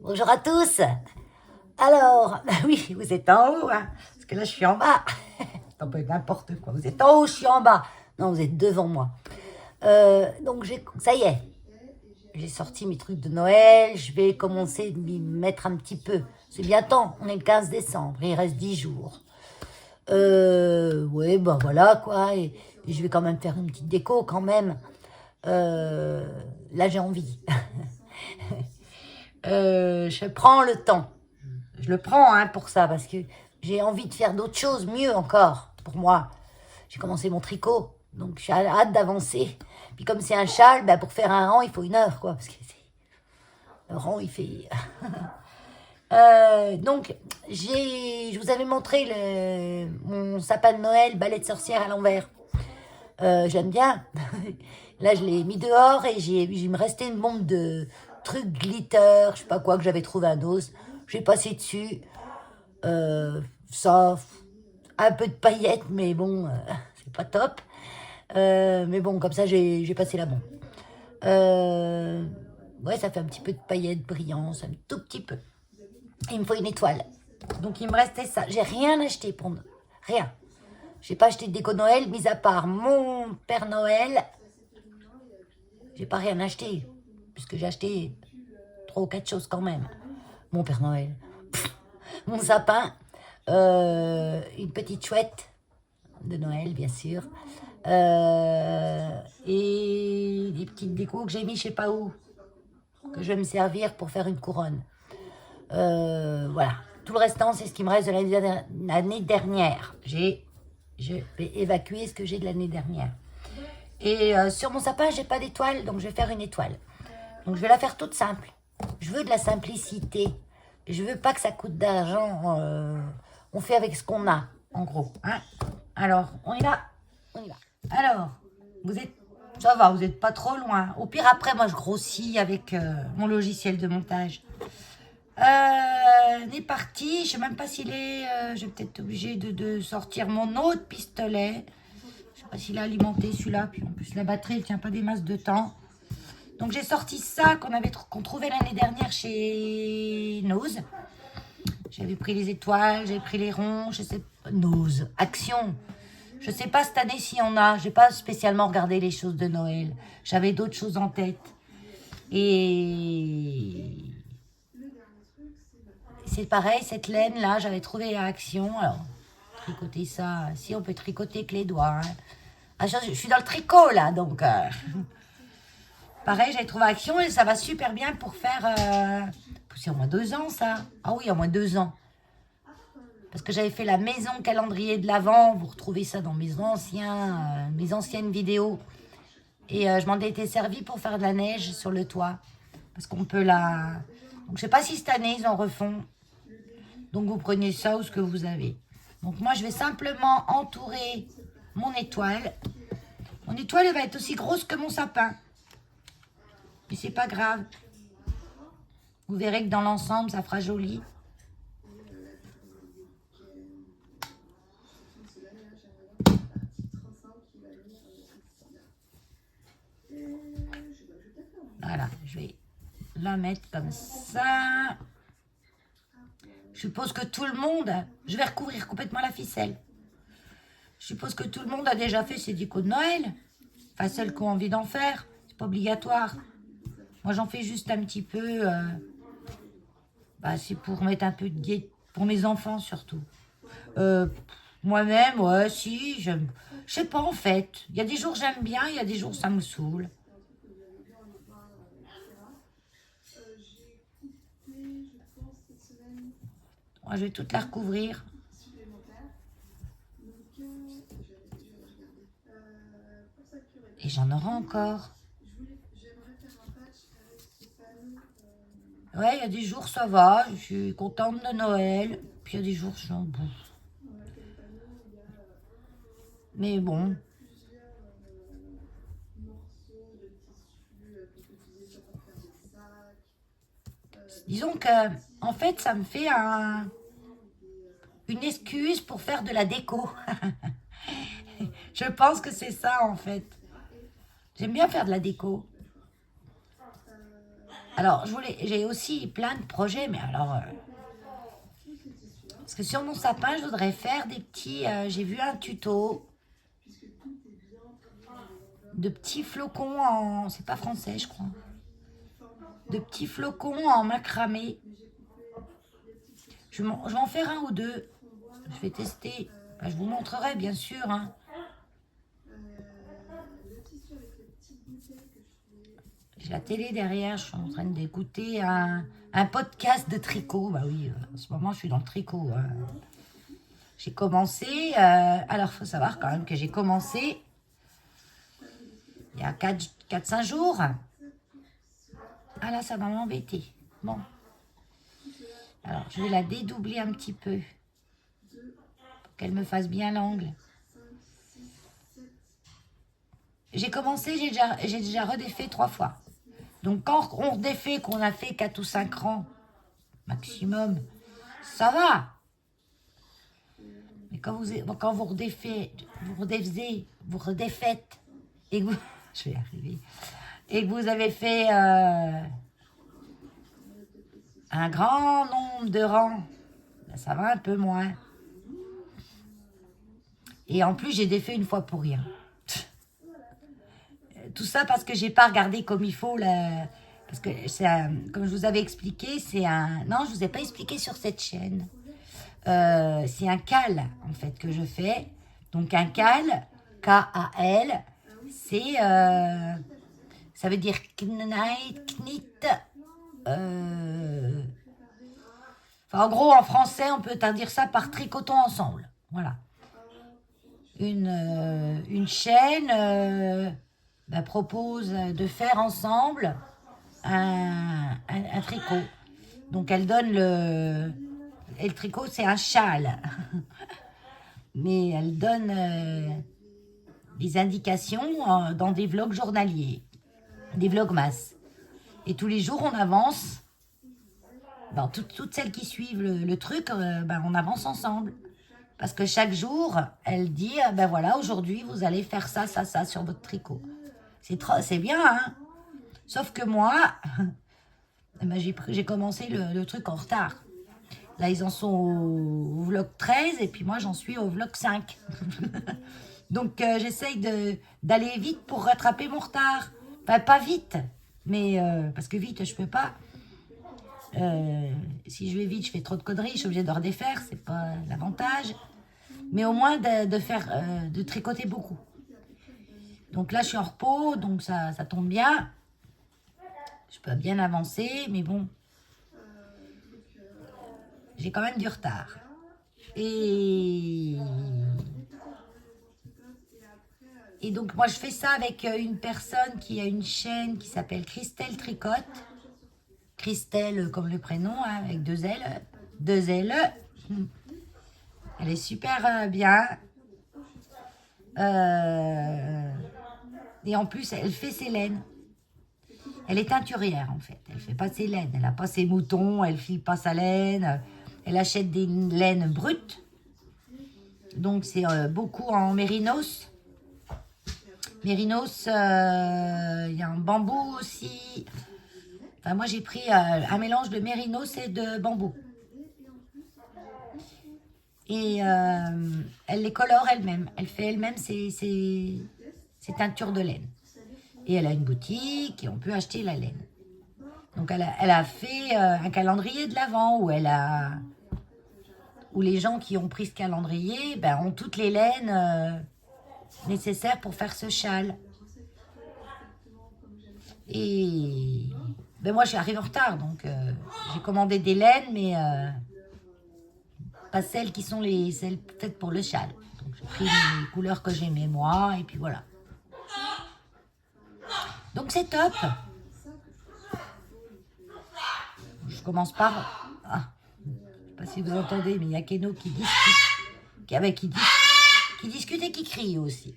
Bonjour à tous. Alors, bah oui, vous êtes en haut, hein, parce que là je suis en bas. C'est un peu n'importe quoi. Vous êtes en haut, je suis en bas. Non, vous êtes devant moi. Donc ça y est, j'ai sorti mes trucs de Noël. Je vais commencer de m'y mettre un petit peu. C'est bien temps, on est le 15 décembre, il reste 10 jours. Ouais, bah voilà quoi. Et je vais quand même faire une petite déco quand même. Là j'ai envie. Je prends le temps. Je le prends hein, pour ça, parce que j'ai envie de faire d'autres choses, mieux encore, pour moi. J'ai commencé mon tricot, donc j'ai hâte d'avancer. Puis comme c'est un châle, ben pour faire un rang, il faut 1 heure, quoi, parce que le rang, il fait... Donc, je vous avais montré mon sapin de Noël, balai de sorcière à l'envers. J'aime bien. Là, je l'ai mis dehors et il me restait une bombe de trucs glitter, je sais pas quoi, que j'avais trouvé à Dose. J'ai passé dessus. Ça, un peu de paillettes, mais bon, c'est pas top. Mais bon, comme ça, j'ai passé la bombe. Euh, ouais, ça fait un petit peu de paillettes brillantes, un tout petit peu. Il me faut une étoile. Donc, il me restait ça. J'ai rien acheté pour... Rien. J'ai pas acheté de déco Noël, mis à part mon Père Noël. J'ai pas rien acheté, puisque j'ai acheté 3 ou 4 choses quand même. Mon Père Noël. Mon sapin. Une petite chouette de Noël, bien sûr. Et des petites décos que j'ai mis je sais pas où, que je vais me servir pour faire une couronne. Voilà. Tout le restant, c'est ce qui me reste de l'année dernière. Je vais évacuer ce que j'ai de l'année dernière. Et sur mon sapin, j'ai pas d'étoile, donc je vais faire une étoile. Donc je vais la faire toute simple. Je veux de la simplicité. Je veux pas que ça coûte d'argent. On fait avec ce qu'on a, en gros. Hein. Alors, on y va. On y va. Alors, vous êtes... Ça va, vous n'êtes pas trop loin. Au pire, après, moi, je grossis avec mon logiciel de montage. On est parti. Je ne sais même pas s'il est... je vais peut-être obligé de sortir mon autre pistolet. Je ne sais pas s'il est alimenté, celui-là. Puis en plus, la batterie, ne tient pas des masses de temps. Donc, j'ai sorti ça qu'on trouvait l'année dernière chez Nose. J'avais pris les étoiles, j'avais pris les ronds, je sais pas. Nose, Action. Je sais pas cette année s'il y en a. J'ai pas spécialement regardé les choses de Noël. J'avais d'autres choses en tête. Et c'est pareil, cette laine là, j'avais trouvé à Action. Alors, tricoter ça. Si on peut tricoter que les doigts. Hein. Ah, je suis dans le tricot là, donc. Pareil, j'avais trouvé à Action et ça va super bien pour faire. C'est au moins 2 ans ça. Ah oui, au moins 2 ans. Parce que j'avais fait la maison calendrier de l'Avent. Vous retrouvez ça dans mes anciennes vidéos. Et je m'en étais servi pour faire de la neige sur le toit. Parce qu'on peut la... Donc je sais pas si cette année ils en refont. Donc vous prenez ça ou ce que vous avez. Donc moi je vais simplement entourer mon étoile. Mon étoile elle va être aussi grosse que mon sapin. Mais c'est pas grave. Vous verrez que dans l'ensemble ça fera joli. Voilà, je vais la mettre comme ça. Je suppose que tout le monde... Je vais recouvrir complètement la ficelle. Je suppose que tout le monde a déjà fait ses décos de Noël. Enfin, celles qui ont envie d'en faire. C'est pas obligatoire. Moi, j'en fais juste un petit peu. C'est pour mettre un peu de gaieté. Pour mes enfants, surtout. Moi-même, ouais, si. Je sais pas, en fait. Il y a des jours j'aime bien, il y a des jours ça me saoule. Moi, je vais toute la recouvrir. Et j'en aurai encore. Ouais, il y a des jours ça va, je suis contente de Noël. Puis il y a des jours j'en bouffe. Mais bon. Disons que, en fait, ça me fait une excuse pour faire de la déco. Je pense que c'est ça, en fait. J'aime bien faire de la déco. Alors, j'ai aussi plein de projets, mais alors... parce que sur mon sapin, je voudrais faire des petits... j'ai vu un tuto de petits flocons en... C'est pas français, je crois. De petits flocons en macramé. Je vais en faire un ou deux. Je vais tester. Enfin, je vous montrerai, bien sûr. Hein. J'ai la télé derrière. Je suis en train d'écouter un podcast de tricot. Bah oui, en ce moment, je suis dans le tricot. Hein. J'ai commencé... alors, il faut savoir quand même que j'ai commencé il y a 4-5 jours. Ah là, ça va m'embêter. Bon. Alors, je vais la dédoubler un petit peu. Pour qu'elle me fasse bien l'angle. J'ai commencé, j'ai déjà redéfait 3 fois. Donc, quand on redéfait, qu'on a fait 4 ou 5 rangs maximum, ça va. Mais quand vous redéfaites, et que vous... je vais y arriver. Et que vous avez fait un grand nombre de rangs, ben ça va un peu moins. Et en plus, j'ai défait une fois pour rien. Tout ça parce que j'ai pas regardé comme il faut parce que c'est comme je vous avais expliqué, c'est un... Non, je vous ai pas expliqué sur cette chaîne. C'est un cal, en fait, que je fais. Donc, un cal, K-A-L, c'est... ça veut dire knit. Enfin, en gros, en français, on peut dire ça par tricotons ensemble. Voilà. Une chaîne propose de faire ensemble un tricot. Donc, elle donne le... Et le tricot, c'est un châle. Mais elle donne des indications dans des vlogs journaliers, des vlogmas. Et tous les jours, on avance. Ben, toutes celles qui suivent le truc, on avance ensemble. Parce que chaque jour, elle dit, ben voilà, aujourd'hui, vous allez faire ça, ça, ça sur votre tricot. C'est bien, hein. Sauf que moi, ben, j'ai commencé le truc en retard. Là, ils en sont au vlog 13 et puis moi, j'en suis au vlog 5. Donc, j'essaye d'aller vite pour rattraper mon retard. Enfin, pas vite, mais parce que vite, je peux pas. Si je vais vite, je fais trop de conneries, je suis obligée de redéfaire, c'est pas l'avantage. Mais au moins de tricoter beaucoup. Donc là, je suis en repos, donc ça tombe bien. Je peux bien avancer, mais bon, j'ai quand même du retard. Et donc, moi, je fais ça avec une personne qui a une chaîne qui s'appelle Christelle Tricote. Christelle, comme le prénom, hein, avec 2 L. 2 L. Elle est super bien. Et en plus, elle fait ses laines. Elle est teinturière, en fait. Elle ne fait pas ses laines. Elle n'a pas ses moutons, elle ne file pas sa laine. Elle achète des laines brutes. Donc, c'est beaucoup en mérinos. Mérinos, il y a un bambou aussi. Enfin, moi, j'ai pris un mélange de mérinos et de bambou. Et elle les colore elle-même. Elle fait elle-même ses teintures de laine. Et elle a une boutique et on peut acheter la laine. Donc, elle a fait un calendrier de l'Avent où les gens qui ont pris ce calendrier ont toutes les laines nécessaires pour faire ce châle. Et moi, j'arrive en retard, donc j'ai commandé des laines, mais pas celles qui sont celles faites pour le châle. Donc, j'ai pris les couleurs que j'aimais moi, et puis voilà. Donc, c'est top. Je commence par... Ah, je ne sais pas si vous entendez, mais il y a Keno qui discute. Qui discute et qui crie aussi.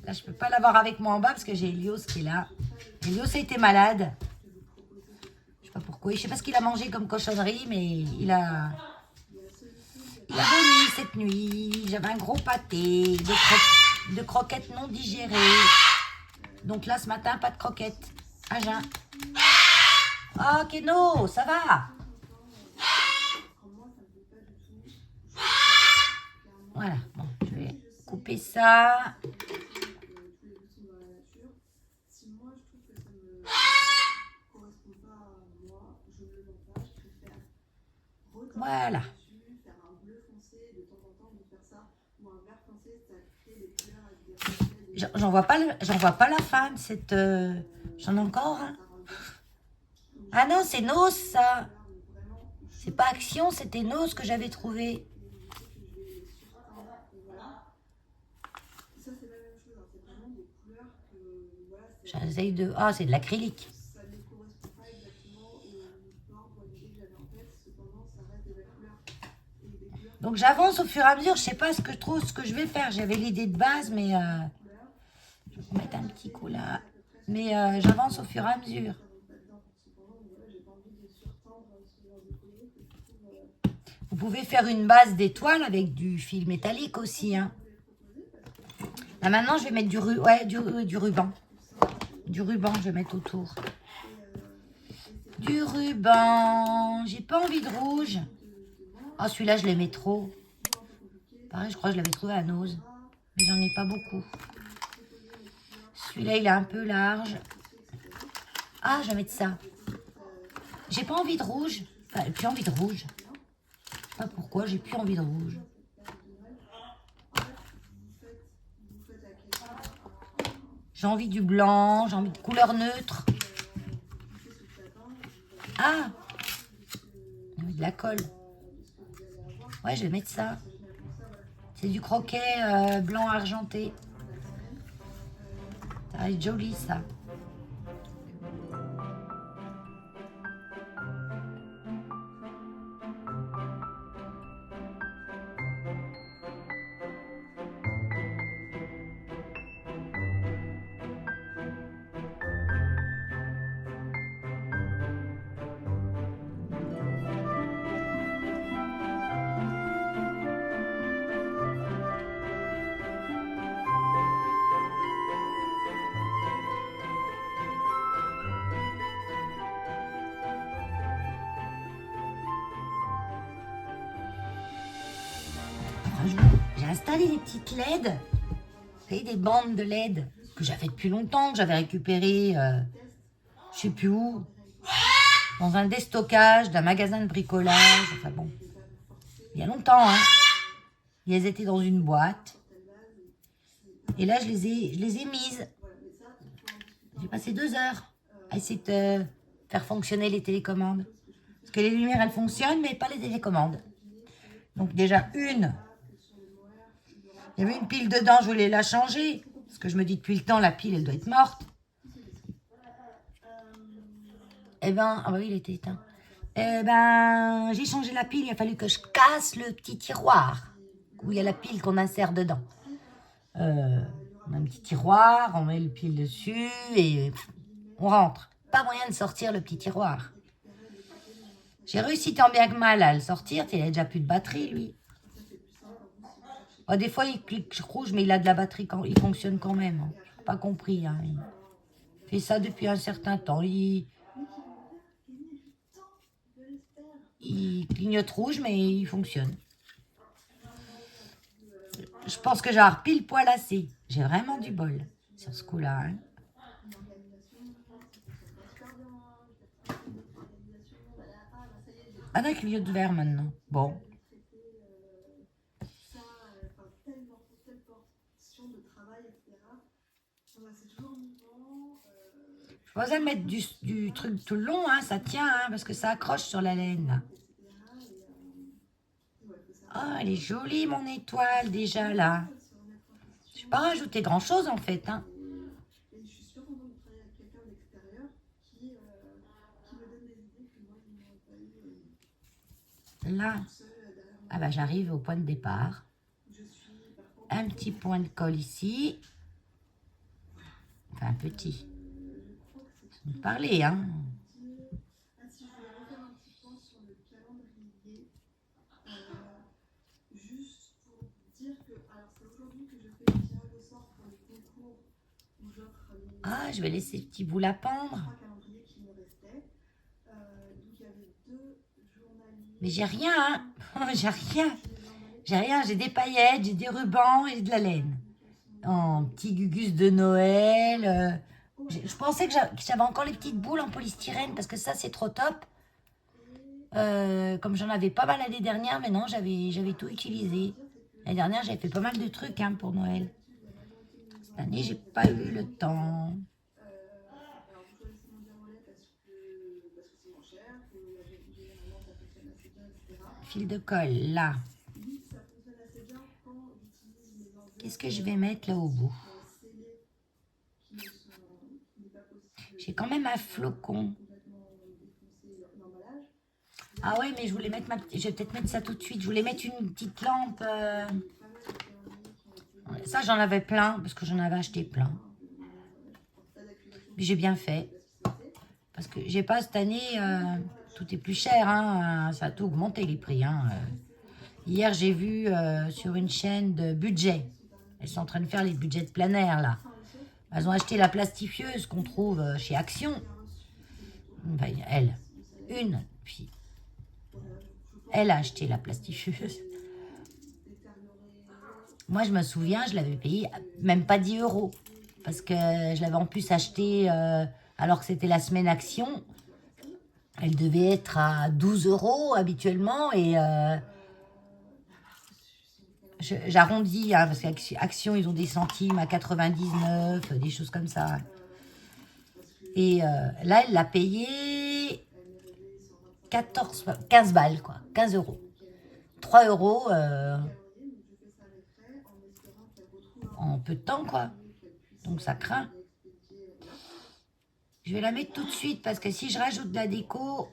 Là, je ne peux pas l'avoir avec moi en bas parce que j'ai Elios qui est là. Elios a été malade. Je ne sais pas pourquoi. Je ne sais pas ce qu'il a mangé comme cochonnerie, mais il a vomi cette nuit. J'avais un gros pâté, de croquettes non digérées. Donc là, ce matin, pas de croquettes. Ah, Jean. Oh, Keno, ça va? Voilà, bon, je vais couper ça. Voilà. J'en vois pas, j'en vois pas la fin de cette. J'en ai encore un. Ah non, c'est Nos, ça. C'est pas Action, c'était Nos que j'avais trouvé. J'essaye de. Ah, c'est de l'acrylique. Donc j'avance au fur et à mesure. Je sais pas ce que je trouve, ce que je vais faire. J'avais l'idée de base, mais je vais mettre un petit coup là. Mais j'avance au fur et à mesure. Vous pouvez faire une base d'étoiles avec du fil métallique aussi. Hein. Là maintenant, je vais mettre du ruban. Du ruban, je vais mettre autour. Du ruban. J'ai pas envie de rouge. Ah, celui-là, je l'aimais trop. Pareil, je crois que je l'avais trouvé à Nose. Mais j'en ai pas beaucoup. Celui-là, il est un peu large. Ah, je vais mettre ça. J'ai pas envie de rouge. Enfin, j'ai plus envie de rouge. Je sais pas pourquoi, j'ai plus envie de rouge. J'ai envie du blanc, j'ai envie de couleur neutre. Ah, j'ai envie de la colle. Ouais, je vais mettre ça. C'est du croquet blanc argenté. Ça va être joli, ça. Franchement, j'ai installé des petites LED. Vous savez, des bandes de LED que j'avais depuis longtemps, que j'avais récupérées, je sais plus où, dans un déstockage d'un magasin de bricolage. Enfin bon, il y a longtemps, hein. Et elles étaient dans une boîte. Et là, je les ai mises. J'ai passé 2 heures à essayer de faire fonctionner les télécommandes. Parce que les lumières, elles fonctionnent, mais pas les télécommandes. Donc déjà, il y avait une pile dedans, je voulais la changer. Parce que je me dis, depuis le temps, la pile, elle doit être morte. Eh ben, ah bah oui, il était éteint. Eh ben, j'ai changé la pile, il a fallu que je casse le petit tiroir où il y a la pile qu'on insère dedans. On a un petit tiroir, on met le pile dessus et on rentre. Pas moyen de sortir le petit tiroir. J'ai réussi tant bien que mal à le sortir, il a déjà plus de batterie, lui. Oh, des fois, il clique rouge, mais il a de la batterie, il fonctionne quand même. Hein. Je n'ai pas compris. Hein. Il fait ça depuis un certain temps. Il clignote rouge, mais il fonctionne. Je pense que j'ai un pile poil assez. J'ai vraiment du bol sur ce coup-là. Hein. Ah, non, il clignote vert maintenant. Bon. Je pas besoin de mettre du truc tout le long, hein, ça tient, hein, parce que ça accroche sur la laine. Là. Oh, elle est jolie, mon étoile, déjà, là. Je n'ai pas rajouté grand-chose, en fait. Hein. Là, ah bah, j'arrive au point de départ. Un petit point de colle ici. Enfin, un petit. Vous parlez, hein. Ah, je vais laisser ce petit bout à pendre. Mais j'ai rien, hein. J'ai rien. J'ai rien, j'ai des paillettes, j'ai des rubans et de la laine. En petit gugus de Noël. Je pensais que j'avais encore les petites boules en polystyrène parce que ça, c'est trop top. Comme j'en avais pas mal l'année dernière, mais non, j'avais tout utilisé. L'année dernière, j'avais fait pas mal de trucs hein, pour Noël. Cette année, j'ai pas eu le temps. Fil de colle, là. Qu'est-ce que je vais mettre là au bout? J'ai quand même un flocon. Ah ouais, mais je voulais mettre je vais peut-être mettre ça tout de suite. Je voulais mettre une petite lampe. Ça, j'en avais plein, parce que j'en avais acheté plein. Mais j'ai bien fait. Parce que j'ai pas cette année, tout est plus cher, hein, ça a tout augmenté les prix. Hein. Hier, j'ai vu sur une chaîne de budget. Elles sont en train de faire les budgets de plein air, là. Elles ont acheté la plastifieuse qu'on trouve chez Action. Enfin, elle, une fille. Elle a acheté la plastifieuse. Moi, je me souviens, je l'avais payé même pas 10 euros. Parce que je l'avais en plus acheté alors que c'était la semaine Action. Elle devait être à 12 euros habituellement et j'arrondis, hein, parce qu'Action, ils ont des centimes à 99, des choses comme ça. Et là, elle l'a payé 15 balles, quoi, 15 euros. 3 euros en peu de temps, quoi. Donc ça craint. Je vais la mettre tout de suite parce que si je rajoute de la déco,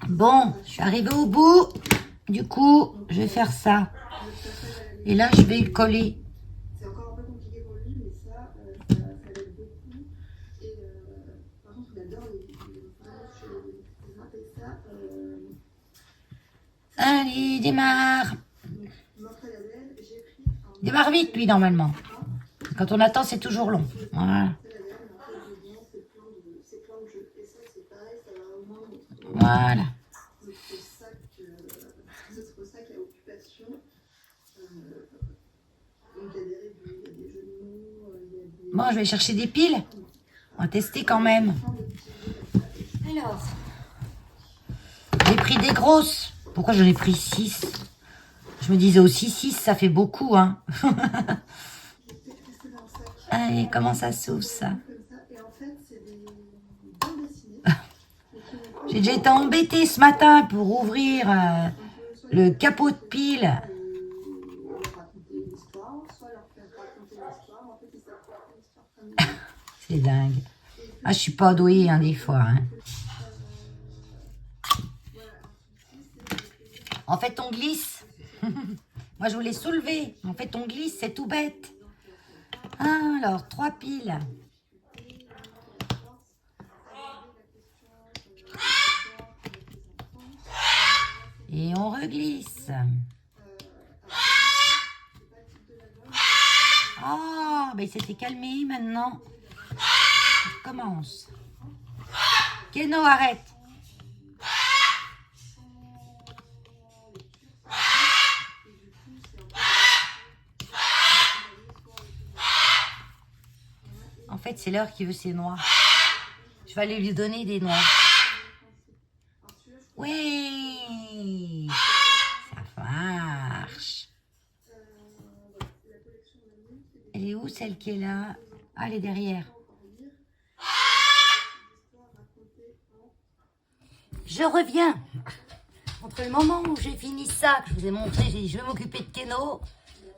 Bon, je suis arrivée au bout. Du coup, je vais faire ça. Et là, je vais le coller. C'est encore un peu compliqué pour lui, mais ça l'aide beaucoup. Et par contre, il adore les râpes et ça. Allez, démarre. Mortadelle, j'ai pris un Démarre vite, lui, normalement. Quand on attend, c'est toujours long. Voilà. mortadelle, mais en fait, dedans, c'est plein de jeux. Et ça, c'est pareil, ça va au moins Voilà. notre sac à occupation. Donc, il y a des réduits, il y a des jeux de mots, il y a des... Bon, je vais chercher des piles. On va tester quand même. Alors, j'ai pris des grosses. Pourquoi j'en ai pris 6? Je me disais aussi 6, ça fait beaucoup, hein. Allez, comment ça s'ouvre, ça? Et en fait, c'est des bandes dessinées. J'ai déjà été embêtée ce matin pour ouvrir le capot de pile. Leur raconter une histoire, soit leur faire raconter l'histoire. En fait, ils savent faire une histoire comme C'est dingue. Ah, je suis pas douée, hein, des fois. Hein. En fait, on glisse. Moi, je voulais soulever. En fait, on glisse, c'est tout bête. Ah, alors, 3 piles. Et on reglisse. Oh, ben il s'était calmé maintenant. On recommence. Keno, arrête. En fait, c'est l'heure qui veut ses noix. Je vais aller lui donner des noix. Oui, ça marche. Elle est où, celle qui est là? Ah, elle est derrière. Je reviens. Entre le moment où j'ai fini ça, que je vous ai montré, j'ai dit je vais m'occuper de Keno,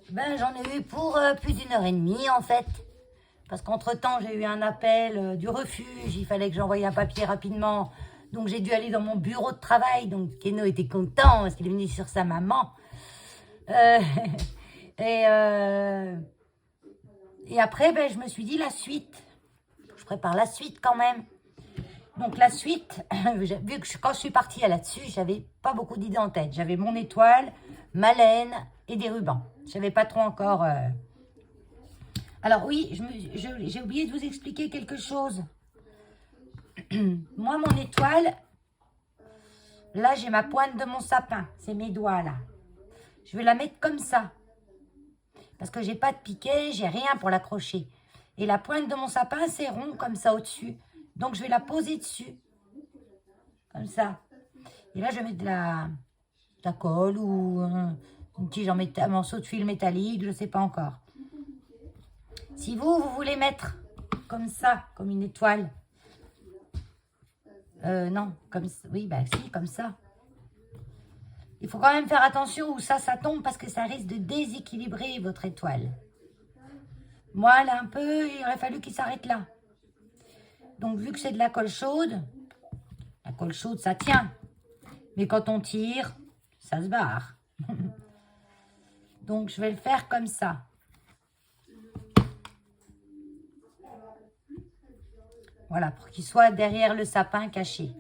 ben j'en ai eu pour plus d'1h30 en fait. Parce qu'entre-temps, j'ai eu un appel du refuge, il fallait que j'envoie un papier rapidement. Donc j'ai dû aller dans mon bureau de travail. Donc Keno était content parce qu'il est venu sur sa maman. Et après, ben, je me suis dit la suite. Je prépare la suite quand même. Donc la suite, vu que quand je suis partie là-dessus, j'avais pas beaucoup d'idées en tête. J'avais mon étoile, ma laine et des rubans. Je savais pas trop encore. Alors oui, j'ai oublié de vous expliquer quelque chose. Moi, mon étoile, là, j'ai ma pointe de mon sapin. C'est mes doigts, là. Je vais la mettre comme ça. Parce que j'ai pas de piquet, j'ai rien pour l'accrocher. Et la pointe de mon sapin, c'est rond, comme ça, au-dessus. Donc, je vais la poser dessus. Comme ça. Et là, je vais mettre de la colle ou un morceau de fil métallique, je ne sais pas encore. Si vous voulez mettre comme ça, comme une étoile. Non, comme ça. Oui, bah si, comme ça. Il faut quand même faire attention où ça tombe parce que ça risque de déséquilibrer votre étoile. Moi, là, un peu, il aurait fallu qu'il s'arrête là. Donc, vu que c'est de la colle chaude, ça tient. Mais quand on tire, ça se barre. Donc, je vais le faire comme ça. Voilà, pour qu'il soit derrière le sapin caché.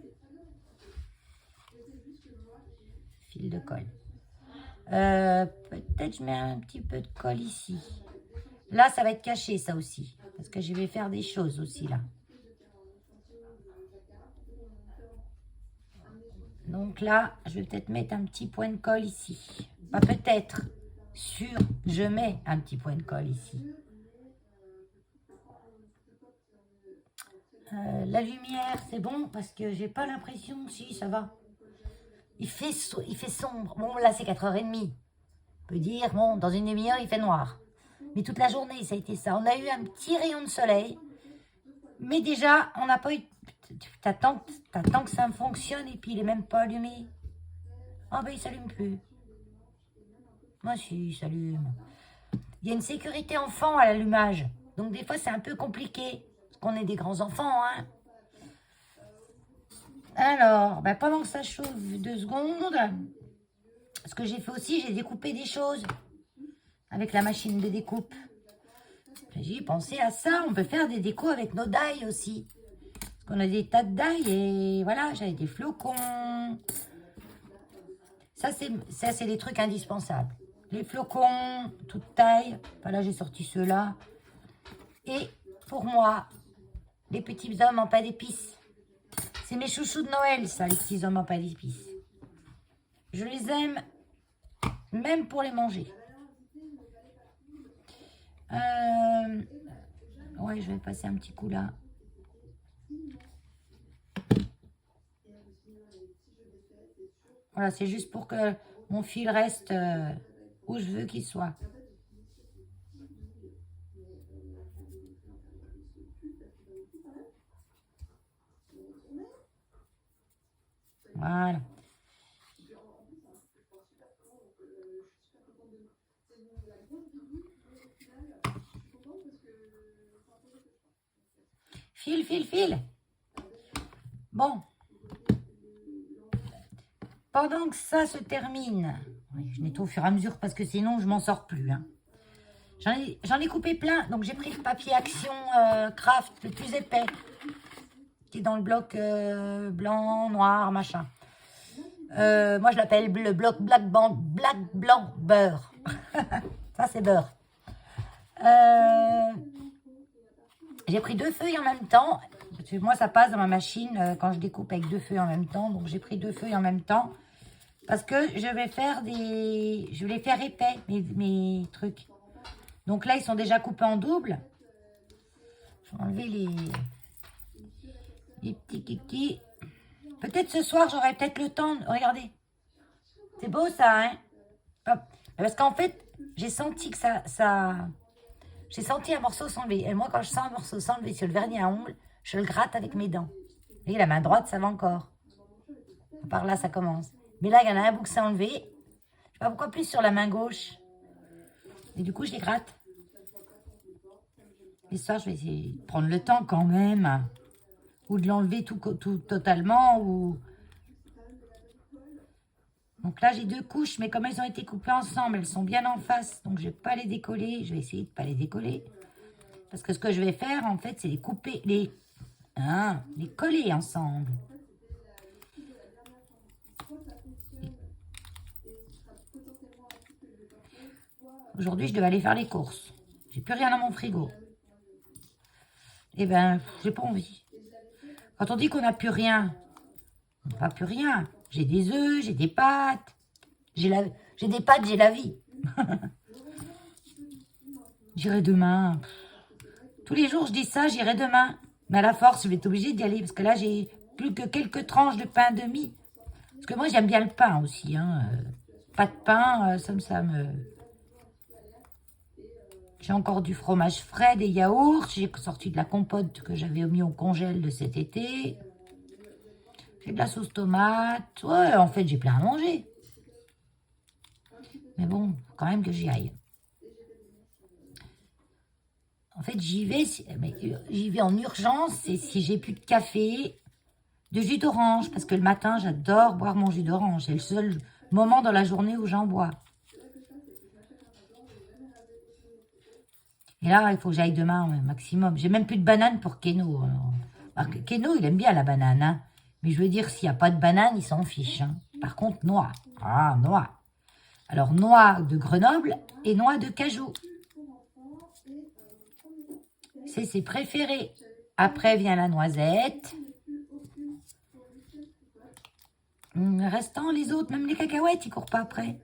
Fil de colle. Peut-être je mets un petit peu de colle ici. Là, ça va être caché, ça aussi. Parce que je vais faire des choses aussi, là. Donc là, je vais peut-être mettre un petit point de colle ici. Pas peut-être. Sûr, je mets un petit point de colle ici. La lumière, c'est bon parce que j'ai pas l'impression, si ça va. Il fait sombre. Bon, là, c'est 4h30. On peut dire, bon, dans une demi-heure, il fait noir. Mais toute la journée, ça a été ça. On a eu un petit rayon de soleil. Mais déjà, on n'a pas eu... T'attends que ça fonctionne et puis il est même pas allumé. Ah ben, il s'allume plus. Moi, si, il s'allume. Il y a une sécurité enfant à l'allumage. Donc, des fois, c'est un peu compliqué. Parce qu'on est des grands enfants, hein. Alors, ben, pendant que ça chauffe 2 secondes, ce que j'ai fait aussi, j'ai découpé des choses avec la machine de découpe. J'ai pensé à ça, on peut faire des décos avec nos die aussi. Parce qu'on a des tas de die et voilà, j'avais des flocons. Ça, c'est des trucs indispensables. Les flocons, toute taille. Enfin, là, j'ai sorti ceux-là. Et pour moi, les petits hommes en pain d'épices. C'est mes chouchous de Noël, ça, les petits hommes en pain d'épices. Je les aime, même pour les manger. Ouais, je vais passer un petit coup là. Voilà, c'est juste pour que mon fil reste où je veux qu'il soit. Voilà. File. Bon. Pendant que ça se termine, je nettoie au fur et à mesure parce que sinon je m'en sors plus. Hein. J'en ai coupé plein, donc j'ai pris le papier Action Craft le plus épais, qui est dans le bloc blanc, noir, machin. Moi je l'appelle le bloc black, blanc, beurre. Ça c'est beurre. J'ai pris 2 feuilles en même temps. Parce que moi ça passe dans ma machine quand je découpe avec 2 feuilles en même temps. Donc j'ai pris 2 feuilles en même temps. Parce que je vais faire je vais les faire épais, mes trucs. Donc là, ils sont déjà coupés en double. Je vais enlever les petits kikis. Peut-être ce soir, j'aurai peut-être le temps. Regardez. C'est beau ça, hein? Parce qu'en fait, j'ai senti que j'ai senti un morceau s'enlever. Et moi, quand je sens un morceau s'enlever sur le vernis à ongles, je le gratte avec mes dents. Et la main droite, ça va encore. Par là, ça commence. Mais là, il y en a un bout qui s'est enlevé. Je ne sais pas pourquoi plus sur la main gauche. Et du coup, je les gratte. Et ça, je vais essayer de prendre le temps quand même. Ou de l'enlever tout totalement. Donc là, j'ai 2 couches. Mais comme elles ont été coupées ensemble, elles sont bien en face. Donc, je ne vais pas les décoller. Je vais essayer de ne pas les décoller. Parce que ce que je vais faire, en fait, c'est les couper, les coller ensemble. Aujourd'hui, je devais aller faire les courses. J'ai plus rien dans mon frigo. Eh ben, j'ai pas envie. Quand on dit qu'on n'a plus rien, on n'a pas plus rien. J'ai des œufs, j'ai des pâtes. J'ai des pâtes, j'ai la vie. J'irai demain. Tous les jours, je dis ça, j'irai demain. Mais à la force, je vais être obligée d'y aller. Parce que là, j'ai plus que quelques tranches de pain demi. Parce que moi, j'aime bien le pain aussi. Hein. Pas de pain, ça me... J'ai encore du fromage frais, des yaourts. J'ai sorti de la compote que j'avais mis au congèle de cet été. J'ai de la sauce tomate. Ouais, en fait, j'ai plein à manger. Mais bon, faut quand même que j'y aille. En fait, j'y vais en urgence. Et si j'ai plus de café, de jus d'orange. Parce que le matin, j'adore boire mon jus d'orange. C'est le seul moment dans la journée où j'en bois. Et là, il faut que j'aille demain, ouais, maximum. J'ai même plus de banane pour Keno. Alors, Keno, il aime bien la banane. Hein. Mais je veux dire, s'il n'y a pas de banane, il s'en fiche. Hein. Par contre, noix. Ah, noix. Alors, noix de Grenoble et noix de Cajou. C'est ses préférés. Après vient la noisette. Restant, les autres, même les cacahuètes, ils ne courent pas après.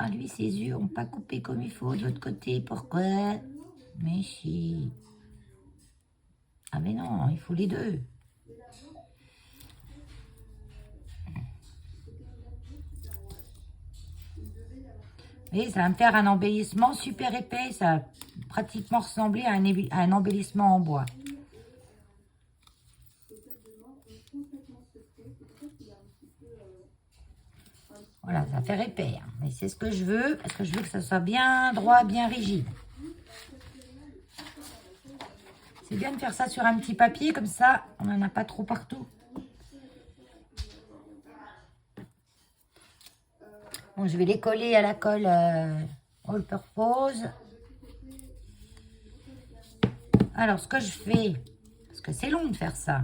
Ah, lui, ses yeux n'ont pas coupé comme il faut de l'autre côté. Pourquoi? Mais si. Ah, mais non, il faut les deux. Et ça va me faire un embellissement super épais. Ça va pratiquement ressembler à un embellissement en bois. Voilà, ça fait épais. Mais c'est ce que je veux, parce que je veux que ça soit bien droit, bien rigide. C'est bien de faire ça sur un petit papier, comme ça, on n'en a pas trop partout. Bon, je vais les coller à la colle All Purpose. Alors, ce que je fais, parce que c'est long de faire ça,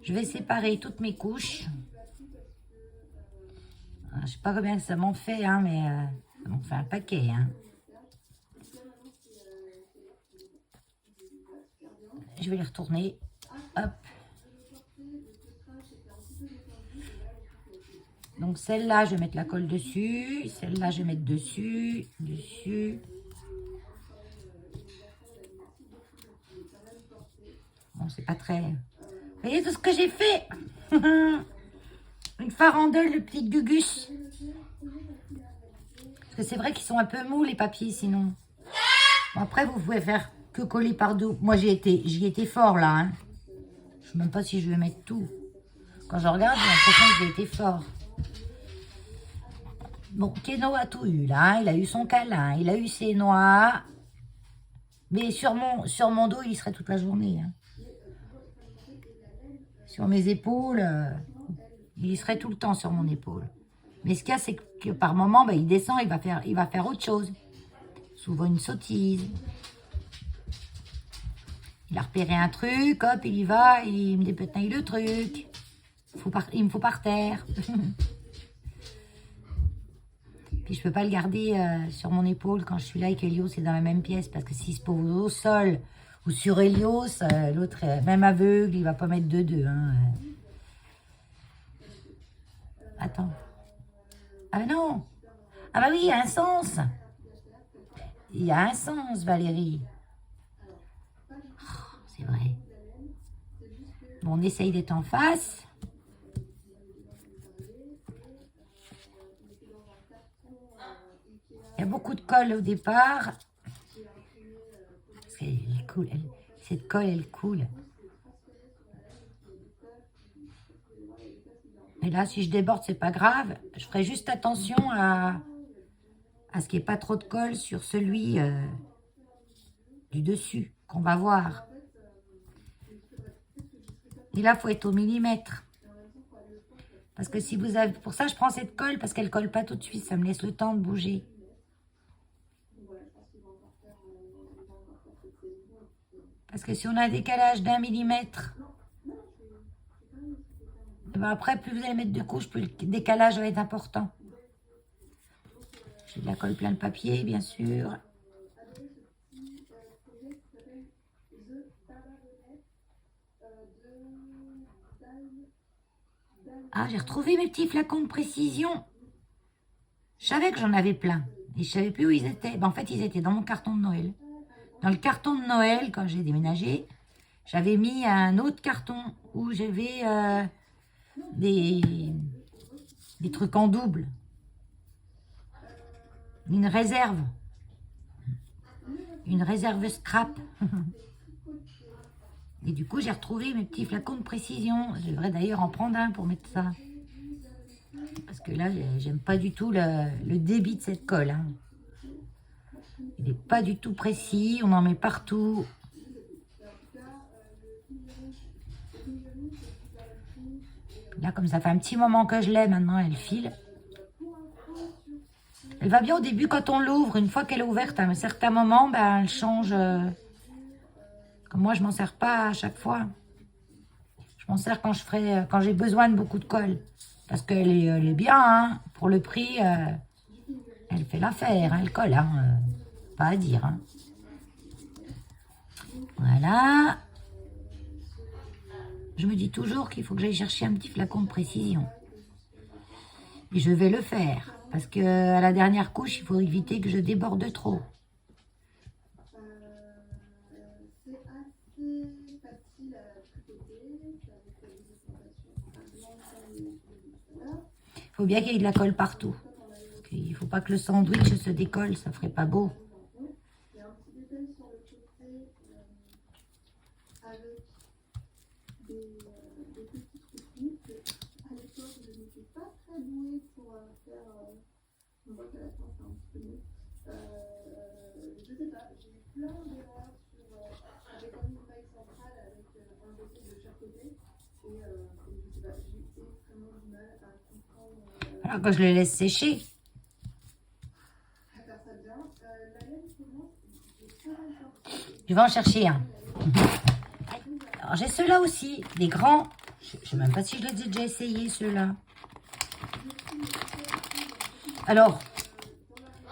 je vais séparer toutes mes couches. Je ne sais pas combien ça m'en fait, hein, mais ça m'en fait un paquet. Hein. Je vais les retourner. Hop. Donc celle-là, je vais mettre la colle dessus. Celle-là, je vais mettre dessus. Dessus. Bon, c'est pas très... Vous voyez tout ce que j'ai fait. Une farandole de petites gugus. Parce que c'est vrai qu'ils sont un peu mous, les papiers, sinon. Bon, après, vous pouvez faire que coller par deux. Moi, j'y étais fort, là. Hein. Je ne sais même pas si je vais mettre tout. Quand je regarde, j'ai l'impression que j'ai été fort. Bon, Keno a tout eu, là. Il a eu son câlin, il a eu ses noix. Mais sur mon dos, il y serait toute la journée. Hein. Sur mes épaules, il y serait tout le temps sur mon épaule. Mais ce qu'il y a, c'est que par moment, ben, il descend, il va faire autre chose. Souvent une sottise. Il a repéré un truc, hop, il y va, il me dépetaille le truc. Il me faut par terre. Puis je peux pas le garder sur mon épaule quand je suis là et qu'Elios est dans la même pièce. Parce que s'il se pose au sol ou sur Elios, l'autre, même aveugle, il va pas mettre deux. Hein. Attends. Ah non. Ah bah oui, il y a un sens. Il y a un sens, Valérie. Oh, c'est vrai. Bon, on essaye d'être en face. Il y a beaucoup de colle au départ. Parce qu'elle coule. Cette colle, elle coule. Et là, si je déborde, c'est pas grave. Je ferai juste attention à ce qu'il n'y ait pas trop de colle sur celui du dessus qu'on va voir. Et là, il faut être au millimètre. Parce que si vous avez... Pour ça, je prends cette colle parce qu'elle ne colle pas tout de suite. Ça me laisse le temps de bouger. Parce que si on a un décalage d'1 millimètre, ben après, plus vous allez mettre de couches, plus le décalage va être important. J'ai de la colle plein de papier, bien sûr. Ah, j'ai retrouvé mes petits flacons de précision. Je savais que j'en avais plein. Et je savais plus où ils étaient. Ben, en fait, ils étaient dans mon carton de Noël. Dans le carton de Noël, quand j'ai déménagé, j'avais mis un autre carton où j'avais des trucs en double. Une réserve. Une réserve scrap. Et du coup, j'ai retrouvé mes petits flacons de précision. Je devrais d'ailleurs en prendre un pour mettre ça. Parce que là, j'aime pas du tout le débit de cette colle. Hein. Il n'est pas du tout précis. On en met partout. Là, comme ça fait un petit moment que je l'ai, maintenant, elle file. Elle va bien au début quand on l'ouvre. Une fois qu'elle est ouverte, à un certain moment, ben, elle change. Comme moi, je m'en sers pas à chaque fois. Je m'en sers quand j'ai besoin de beaucoup de colle. Parce qu'elle est bien, hein. Pour le prix, elle fait l'affaire, hein, elle colle, hein. Pas à dire. Hein. Voilà. Je me dis toujours qu'il faut que j'aille chercher un petit flacon de précision. Et je vais le faire. Parce qu'à la dernière couche, il faut éviter que je déborde trop. Il faut bien qu'il y ait de la colle partout. Il ne faut pas que le sandwich se décolle, ça ferait pas beau. très douée pour faire. On voit qu'à la fin, c'est un petit peu mieux. Je sais pas, j'ai eu plein d'erreurs sur. J'ai comme une maille centrale avec un côté de chaque côté. Et je sais pas, j'ai extrêmement du mal à comprendre. Alors que je les laisse sécher. À faire ça bien. La laine commence, j'ai pas encore. Je vais en chercher un. Alors j'ai ceux-là aussi, des grands. Je ne sais même pas si je les ai déjà essayés, ceux-là. Alors,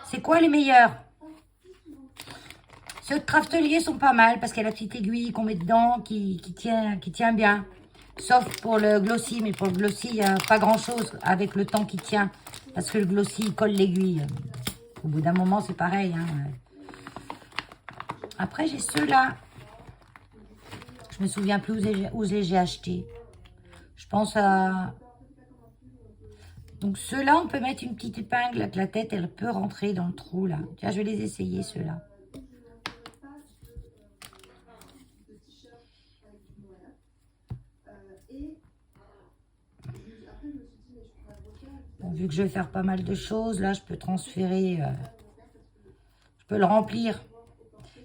c'est quoi les meilleurs? Ceux de Craftelier sont pas mal parce qu'il y a la petite aiguille qu'on met dedans qui tient bien. Sauf pour le glossy, mais pour le glossy, il n'y a pas grand-chose avec le temps qui tient. Parce que le glossy, il colle l'aiguille. Au bout d'un moment, c'est pareil. Hein. Après, j'ai ceux-là. Je me souviens plus où j'ai acheté. Je pense à... Donc ceux-là, on peut mettre une petite épingle avec la tête, elle peut rentrer dans le trou là. Tiens, je vais les essayer ceux-là. Bon, vu que je vais faire pas mal de choses, là, je peux transférer, je peux le remplir.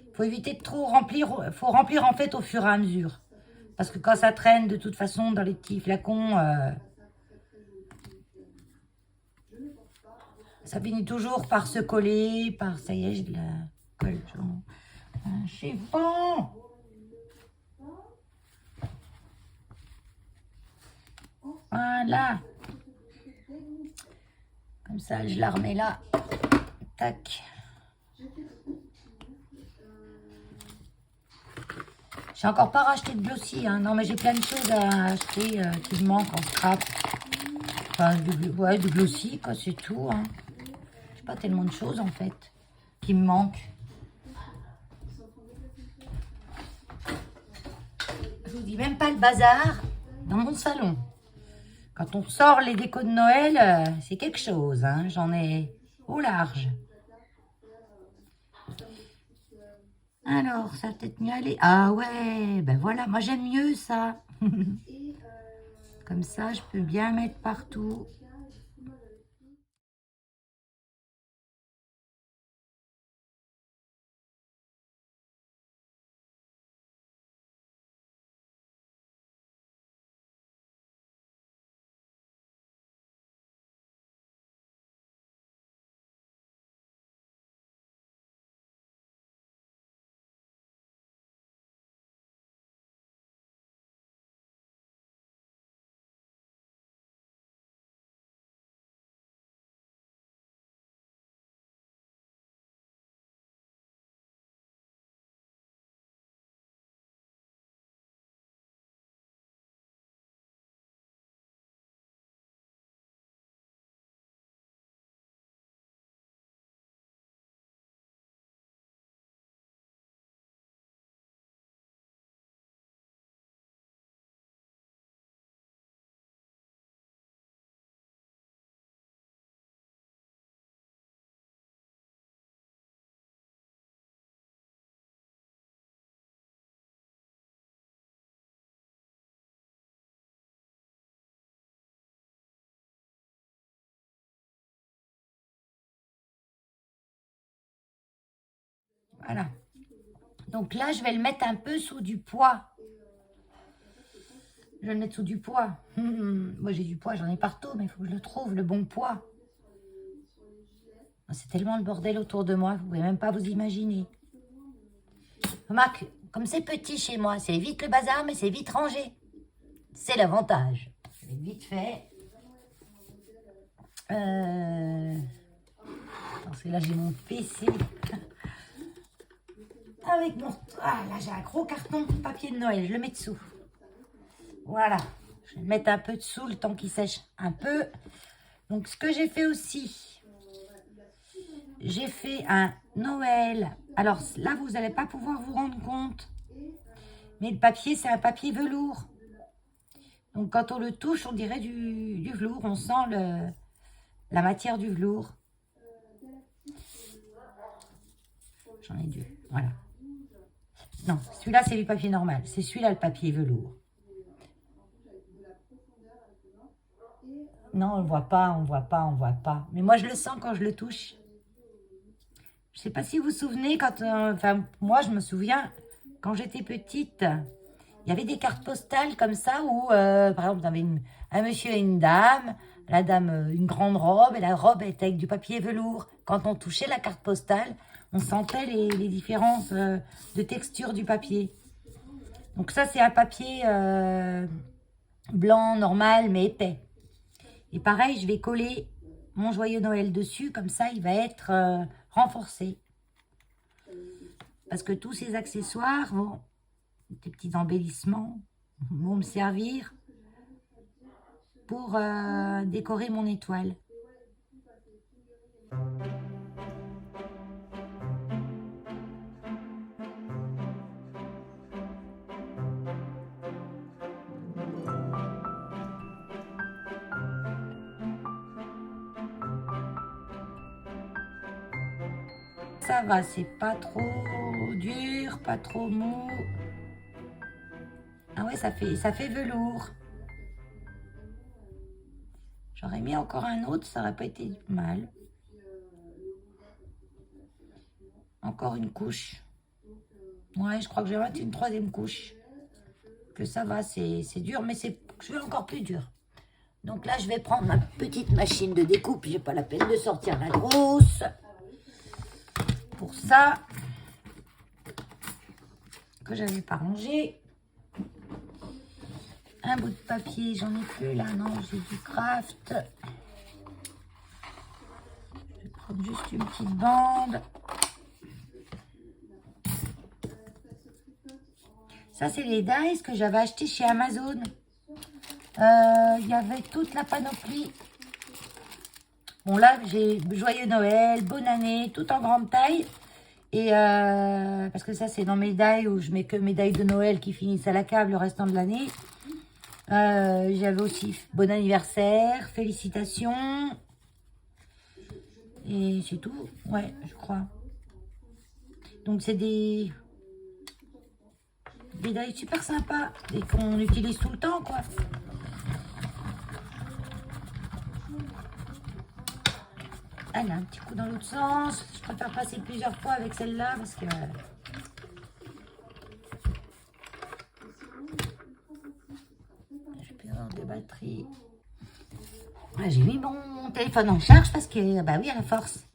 Il faut éviter de trop remplir, il faut remplir en fait au fur et à mesure. Parce que quand ça traîne de toute façon dans les petits flacons, ça finit toujours par se coller, par... Ça y est, j'ai de la colle. C'est bon. Voilà. Comme ça, je la remets là. Tac. J'ai encore pas racheté de glossy. Hein. Non, mais j'ai plein de choses à acheter qui me manquent en scrap. Enfin, du glossy, quoi, c'est tout. Hein. J'ai pas tellement de choses, en fait, qui me manquent. Je vous dis même pas le bazar dans mon salon. Quand on sort les décos de Noël, c'est quelque chose. Hein. J'en ai au large. Alors, ça va peut-être mieux aller. Ah ouais, ben voilà, moi j'aime mieux ça. Comme ça, je peux bien mettre partout. Voilà. Donc là, je vais le mettre un peu sous du poids. Je vais le mettre sous du poids. Moi, j'ai du poids, j'en ai partout, mais il faut que je le trouve, le bon poids. C'est tellement le bordel autour de moi, vous ne pouvez même pas vous imaginer. Remarque, comme c'est petit chez moi, c'est vite le bazar, mais c'est vite rangé. C'est l'avantage. Je vais vite fait. Parce que là, j'ai mon PC. Avec mon... Ah, là, j'ai un gros carton de papier de Noël. Je le mets dessous. Voilà. Je vais le mettre un peu dessous le temps qu'il sèche un peu. Donc, ce que j'ai fait aussi, j'ai fait un Noël. Alors, là, vous n'allez pas pouvoir vous rendre compte. Mais le papier, c'est un papier velours. Donc, quand on le touche, on dirait du velours. On sent la matière du velours. J'en ai deux. Voilà. Non, celui-là, c'est du papier normal. C'est celui-là, le papier velours. Non, on ne voit pas, on ne voit pas, on ne voit pas. Mais moi, je le sens quand je le touche. Je ne sais pas si vous vous souvenez, quand, enfin, moi, je me souviens, quand j'étais petite, il y avait des cartes postales comme ça où, par exemple, il y avait un monsieur et une dame, la dame, une grande robe, et la robe était avec du papier velours. Quand on touchait la carte postale, on sentait les différences de texture du papier. Donc ça, c'est un papier blanc, normal, mais épais. Et pareil, je vais coller mon joyeux Noël dessus, comme ça, il va être renforcé. Parce que tous ces accessoires, des petits embellissements, vont me servir pour décorer mon étoile. Ça va, c'est pas trop dur, pas trop mou. Ah ouais, ça fait velours. J'aurais mis encore un autre, ça aurait pas été mal. Encore une couche. Ouais, je crois que je vais mettre une troisième couche. Que ça va, c'est dur, mais je veux encore plus dur. Donc là, je vais prendre ma petite machine de découpe. J'ai pas la peine de sortir la grosse. Pour ça, que j'avais pas rangé. Un bout de papier, j'en ai plus là, non, j'ai du craft. Je vais prendre juste une petite bande. Ça, c'est les dies que j'avais acheté chez Amazon. Il y avait toute la panoplie. Bon, là, j'ai Joyeux Noël, Bonne Année, tout en grande taille. Et parce que ça, c'est dans mes dies où je mets que mes dies de Noël qui finissent à la cave le restant de l'année. J'avais aussi Bon anniversaire, félicitations. Et c'est tout. Ouais, je crois. Donc, c'est des dies super sympas et qu'on utilise tout le temps, quoi. Elle a un petit coup dans l'autre sens. Je préfère passer plusieurs fois avec celle-là parce que... J'ai plus avoir de batterie. Ah, j'ai mis mon téléphone en charge parce que, bah oui, à la force.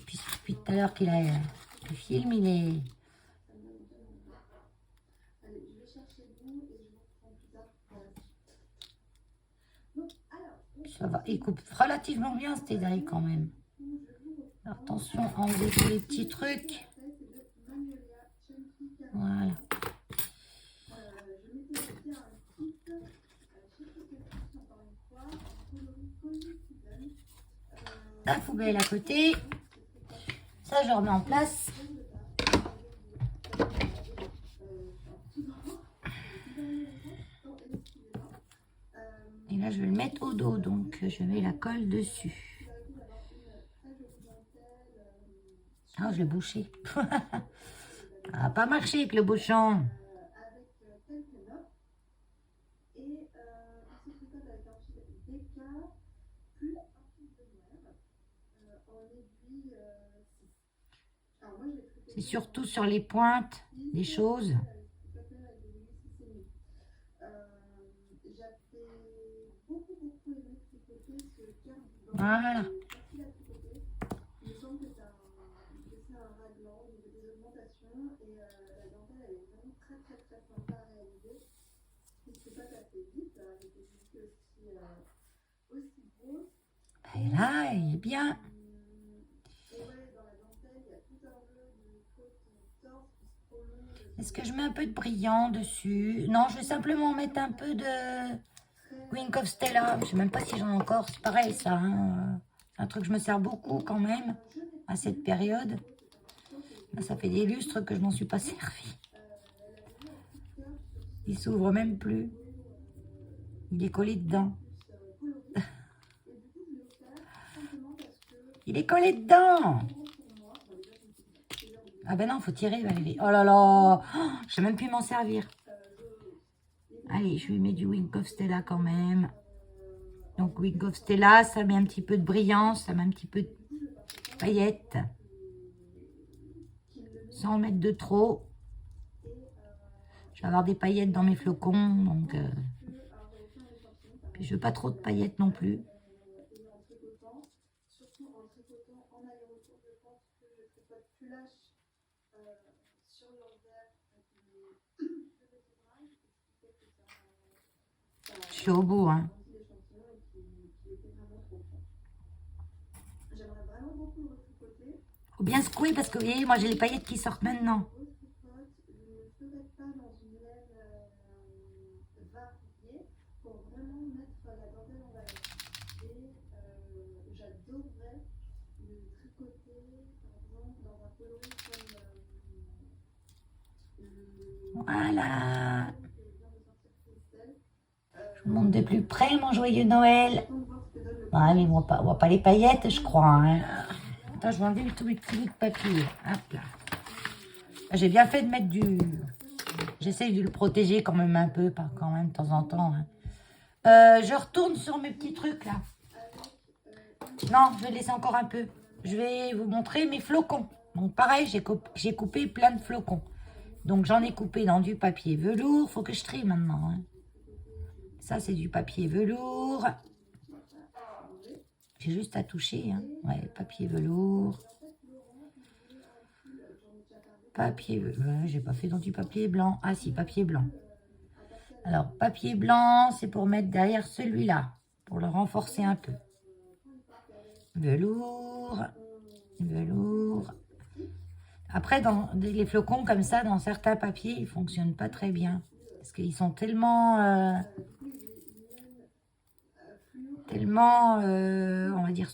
Puis depuis tout à l'heure qu'il a le film, il est... Ça va, il coupe relativement bien ce détail quand même. Alors, attention à enlever tous les petits trucs. Voilà. La poubelle à côté. Ça, je remets en place. Et là, je vais le mettre au dos, donc je mets la colle dessus. Ah, je l'ai bouché. Ça n'a pas marché avec le bouchon. C'est surtout sur les pointes des choses. Voilà. Et là, il est bien. Est-ce que je mets un peu de brillant dessus? Non, je vais simplement mettre un peu de Wink of Stella. Je ne sais même pas si j'en ai encore. C'est pareil, ça. Hein. C'est un truc que je me sers beaucoup quand même à cette période. Là, ça fait des lustres que je m'en suis pas servi. Il s'ouvre même plus. Il est collé dedans. Il est collé dedans. Ah ben non, il faut tirer, il va arriver. Oh là là, oh, je sais même plus m'en servir. Allez, je lui mets du Wink of Stella quand même. Donc Wig of Stella, ça met un petit peu de brillance, ça met un petit peu de paillettes. Sans en mettre de trop. Je vais avoir des paillettes dans mes flocons, donc... puis je veux pas trop de paillettes non plus. Je suis au bout, hein. Faut bien secouer parce que vous voyez, moi j'ai les paillettes qui sortent maintenant. Voilà. Je vous montre de plus près mon joyeux Noël. Ouais, mais on voit pas les paillettes, je crois. Hein. Attends, je vais enlever tous mes petits bouts de papier. Hop là. J'ai bien fait de mettre du... J'essaye de le protéger quand même un peu, pas quand même de temps en temps. Hein. Je retourne sur mes petits trucs là. Non, je vais laisser encore un peu. Je vais vous montrer mes flocons. Donc pareil, j'ai coupé plein de flocons. Donc j'en ai coupé dans du papier velours. Faut que je trie maintenant. Hein. Ça, c'est du papier velours. J'ai juste à toucher. Hein. Ouais, papier velours. Papier velours. J'ai pas fait dans du papier blanc. Ah si, papier blanc. Alors, papier blanc, c'est pour mettre derrière celui-là. Pour le renforcer un peu. Velours. Velours. Après, dans les flocons comme ça, dans certains papiers, ils ne fonctionnent pas très bien. Parce qu'ils sont tellement, on va dire,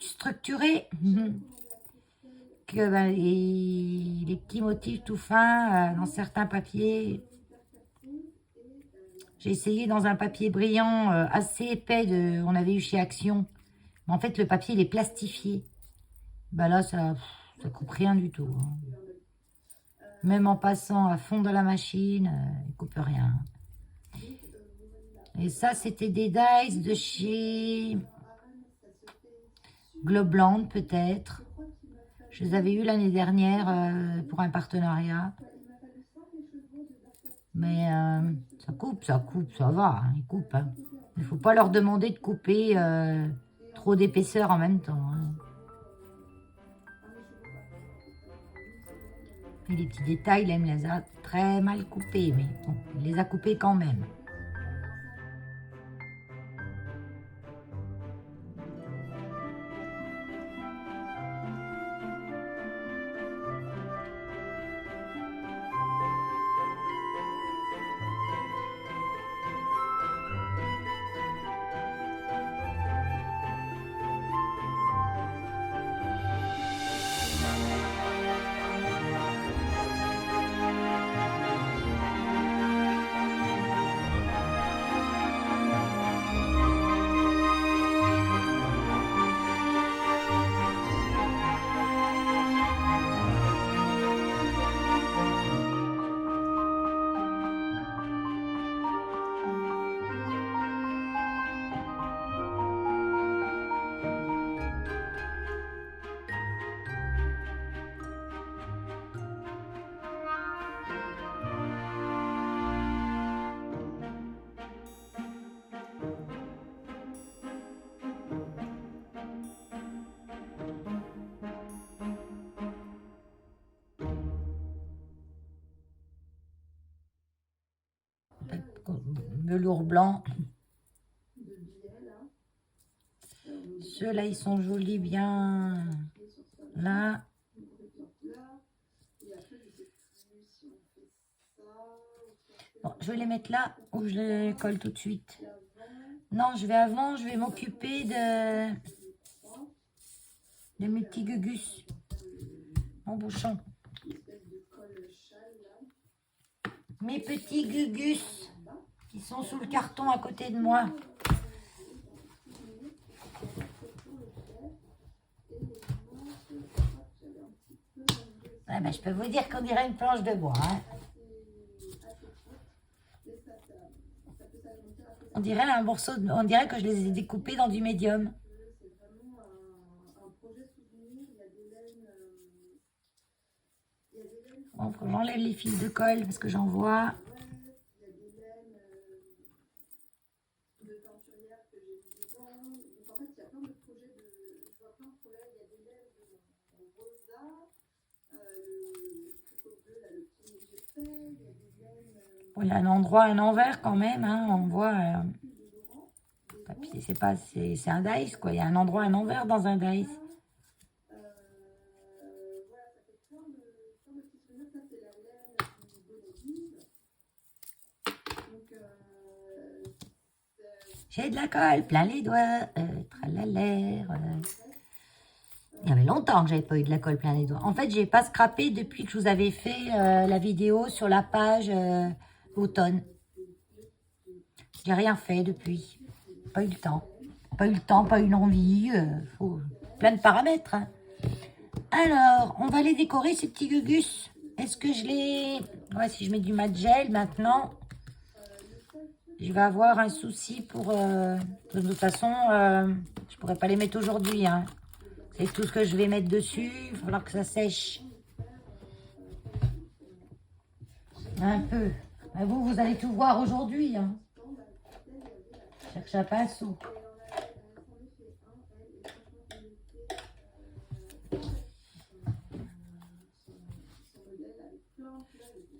structurés. Que ben, les petits motifs tout fins dans certains papiers. J'ai essayé dans un papier brillant assez épais, on avait eu chez Action. Mais en fait, le papier, il est plastifié. Ben là, ça coupe rien du tout. Hein. Même en passant à fond dans la machine, il coupe rien. Et ça, c'était des dies de chez Globland, peut-être. Je les avais eu l'année dernière pour un partenariat. Mais ça coupe, ça va, hein, ils coupent. Hein. Il ne faut pas leur demander de couper trop d'épaisseur en même temps. Hein. Et les petits détails, là, il me les a très mal coupés, mais bon, il les a coupés quand même. Velours blanc. Ceux-là, ils sont jolis bien là. Bon, je vais les mettre là ou je les colle tout de suite. Non, je vais m'occuper de mes petits gugus. Mon bouchon. Mes petits gugus qui sont sous le carton à côté de moi. Ah ben, je peux vous dire qu'on dirait une planche de bois. Hein. On dirait un morceau, on dirait que je les ai découpés dans du médium. C'est vraiment un projet souvenir. Il y a des laines. Bon, faut que j'enlève les fils de colle parce que j'en vois. Il y a des laines de teinturière que j'ai mis dedans. Donc en fait, il y a plein de projets je vois plein de projets. Il y a des laines en rosa, le tricot bleu, là, le petit que j'ai fait. Il y a des laines. Bon, il y a un endroit, un envers quand même, hein, on voit. Puis c'est un dice quoi. Il y a un endroit, un envers dans un dice. Voilà, ça fait plein de petits souvenirs. Ça, c'est la laine du bonnet. Donc, J'ai de la colle plein les doigts, tralala. Il y avait longtemps que j'avais pas eu de la colle plein les doigts. En fait, j'ai pas scrappé depuis que je vous avais fait la vidéo sur la page automne. J'ai rien fait depuis. Pas eu le temps. Pas eu le temps, pas eu l'envie. Faut plein de paramètres. Hein. Alors, on va les décorer ces petits gugus. Est-ce que je les... Ouais, si je mets du mat gel maintenant, je vais avoir un souci pour... De toute façon, je pourrais pas les mettre aujourd'hui. Hein. C'est tout ce que je vais mettre dessus. Il va falloir que ça sèche. Un peu. Mais vous allez tout voir aujourd'hui. Hein. Cherche à pinceau.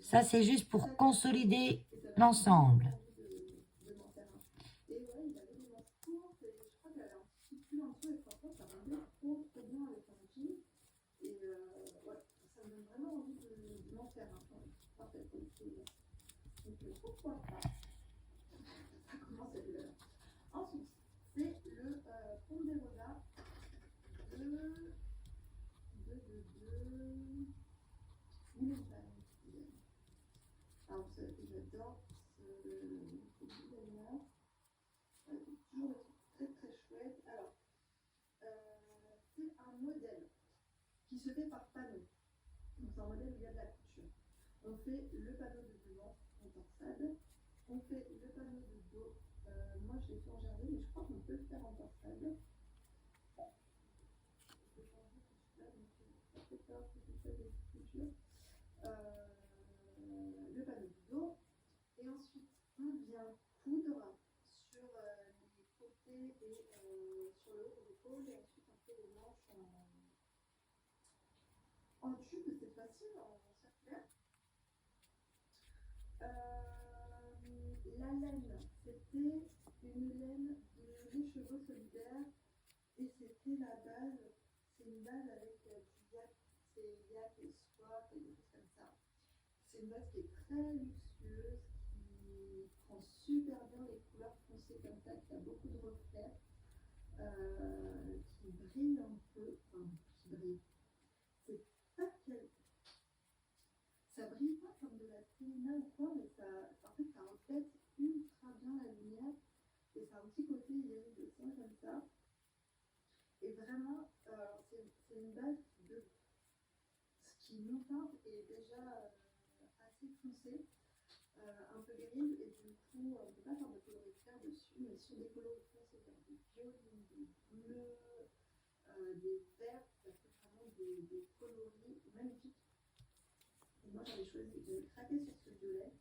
Ça, c'est juste pour consolider l'ensemble. Ensuite, c'est le Ponderosa de Millennium. Alors, vous savez que j'adore ce designer. Toujours des trucs très très chouettes. Alors, c'est un modèle qui se fait par panneau. Donc, c'est un modèle où il y a de la couture. On fait le panneau de devant en torsade. On fait le panneau de dos. Moi, je l'ai fait en jardin, mais je crois qu'on peut le faire en torsade. Je vais changer tout ça, donc ça fait peur que je fasse des couture. Le panneau du dos. Et ensuite, on vient coudre sur les côtés et sur le haut de l'épaule. Et ensuite, on fait les manches en tube, c'est facile, en circulaire. La laine, c'était une laine les chevaux solidaires et c'était la base. C'est une base avec du yak, c'est yak et soie et des choses comme ça. C'est une base qui est très luxueuse, qui prend super bien les couleurs foncées comme ça, qui a beaucoup de reflets, qui brille un peu, enfin qui brille. C'est pas quel... Ça brille pas comme de la Télina ou quoi, mais en fait, ça reflète ultra bien la lumière. Et ça a un petit côté iridescent comme ça. Et vraiment, c'est une base qui monte est déjà assez foncé, un peu grise. Et du coup, on ne peut pas faire de coloris clairs dessus, mais sur des coloris clairs, c'est faire des violines, des bleus, des verts, ça fait vraiment des coloris magnifiques. Et moi, j'avais craqué sur ce violet.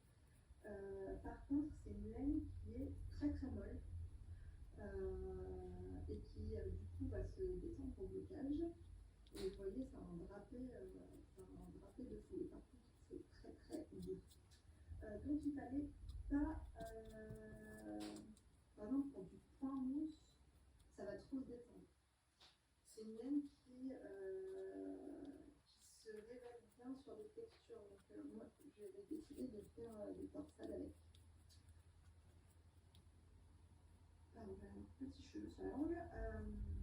Par contre, c'est une laine qui est très très molle et qui du coup va se descendre au blocage. Et vous voyez, c'est un drapé de foulée. Par contre, c'est très très doux. Donc il fallait pas, par exemple pour du point mousse, ça va trop se descendre. C'est une laine qui se révèle bien sur les textures. Donc moi, j'avais décidé de faire des torsades avec. Pardon, j'ai un petit cheveu sur la langue.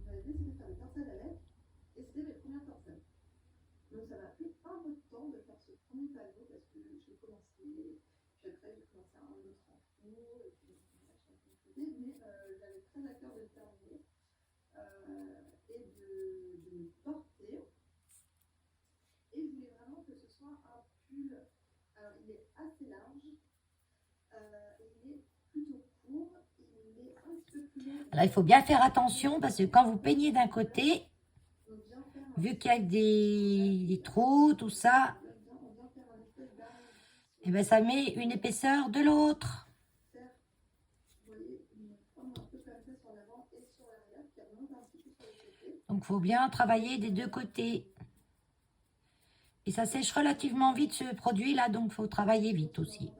J'avais décidé de faire des torsades avec. Et c'était mes premières torsades. Donc ça m'a pris un peu de temps de faire ce premier panneau parce que j'ai commencé, puis après j'ai commencé un autre en cours, et puis machin que je faisais, mais j'avais très à cœur de le terminer et de me porter. Et je voulais vraiment que ce soit un pull. Alors il est assez large, et il est plutôt court, et Là, il faut bien faire attention parce que quand vous peignez d'un côté, vu qu'il y a des trous, tout ça, et ben ça met une épaisseur de l'autre. Donc, il faut bien travailler des deux côtés. Et ça sèche relativement vite ce produit-là, donc il faut travailler vite aussi.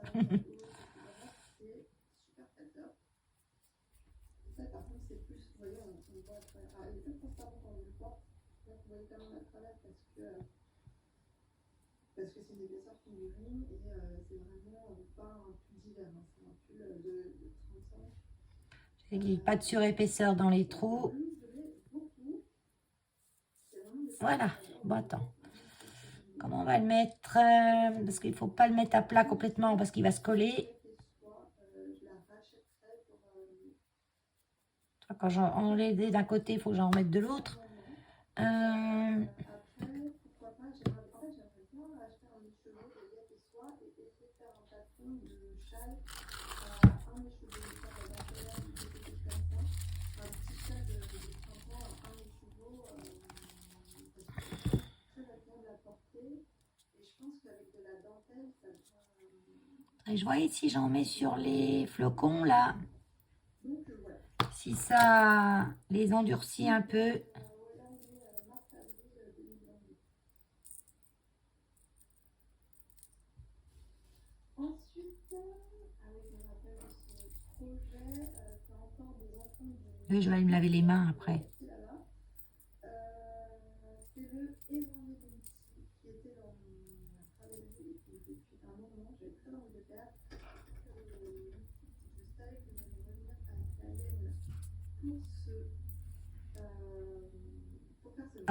Parce que c'est une épaisseur qui mûrit et c'est vraiment pas un pull d'hiver, c'est un pull de 35. Il n'y a pas de surépaisseur dans les trous. Voilà, bon attends. Comment on va le mettre? Parce qu'il ne faut pas le mettre à plat complètement parce qu'il va se coller. Quand j'en ai d'un côté, il faut que j'en remette de l'autre. Et je vois ici, j'en mets sur les flocons là. Si ça les endurcit un peu. Oui, je vais aller me laver les mains après.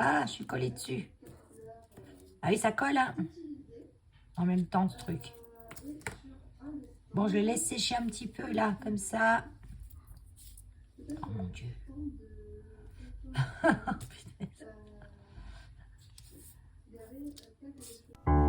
Ah, je suis collée dessus. Ah oui, ça colle, hein, en même temps, ce truc. Bon, je le laisse sécher un petit peu, là, comme ça. Oh, mon Dieu. Putain.